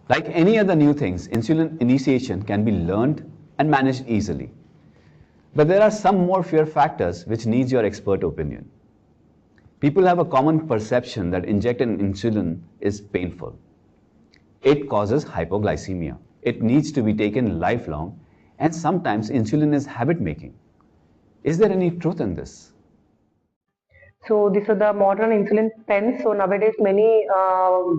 Like any other new things, insulin initiation can be learned and managed easily. But there are some more fear factors which needs your expert opinion. People have a common perception that injecting insulin is painful. It causes hypoglycemia. It needs to be taken lifelong, and sometimes insulin is habit making. Is there any truth in this? So these are the modern insulin pens. So nowadays many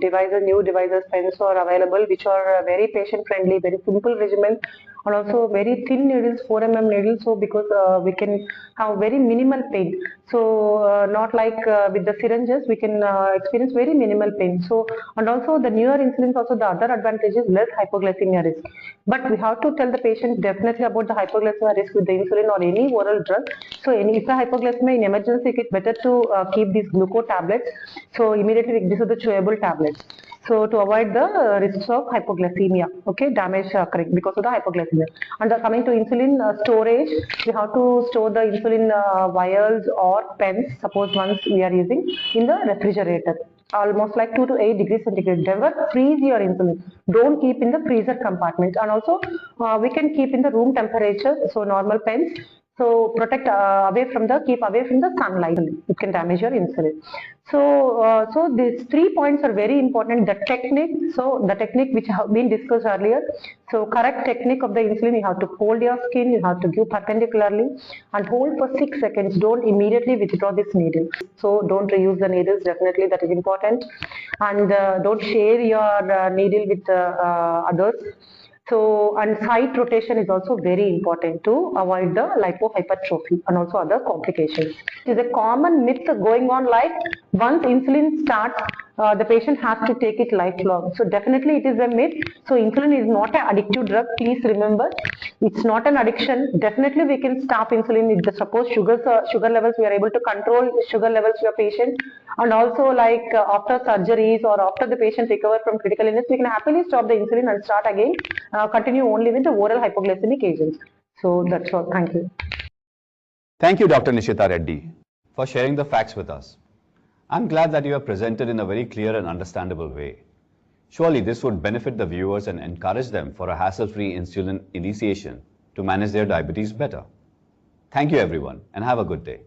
devices, new devices, pens are available, which are very patient friendly, very simple regimen, and also very thin needles, 4 mm needles. So because we can have very minimal pain. So not like with the syringes, we can experience very minimal pain. So and also the newer insulins, also the other advantage is less hypoglycemia risk. But we have to tell the patient definitely about the hypoglycemia risk with the insulin or any oral drug. So if the hypoglycemia in emergency, it's better to keep these glucose tablets. So immediately these are the chewable tablets. So to avoid the risks of hypoglycemia, okay, damage occurring because of the hypoglycemia. And coming to insulin storage, we have to store the insulin vials or pens, suppose once we are using, in the refrigerator. Almost like 2 to 8 degrees centigrade. Never freeze your insulin. Don't keep in the freezer compartment. And also we can keep in the room temperature. So normal pens. So protect keep away from the sunlight. It can damage your insulin. So these 3 points are very important. The technique. So the technique which have been discussed earlier. So correct technique of the insulin. You have to hold your skin. You have to give perpendicularly and hold for 6 seconds. Don't immediately withdraw this needle. So don't reuse the needles. Definitely that is important. And don't share your needle with others. So, and site rotation is also very important to avoid the lipohypertrophy and also other complications. It is a common myth going on, like once insulin starts, the patient has to take it lifelong. So definitely it is a myth. So insulin is not an addictive drug. Please remember, it's not an addiction. Definitely we can stop insulin if the suppose sugar levels, we are able to control sugar levels for your patient. And also like after surgeries or after the patient recover from critical illness, we can happily stop the insulin and start again, continue only with the oral hypoglycemic agents. So that's all. Thank you. Thank you, Dr. Nishitha Reddy, for sharing the facts with us. I'm glad that you have presented in a very clear and understandable way. Surely this would benefit the viewers and encourage them for a hassle-free insulin initiation to manage their diabetes better. Thank you everyone and have a good day.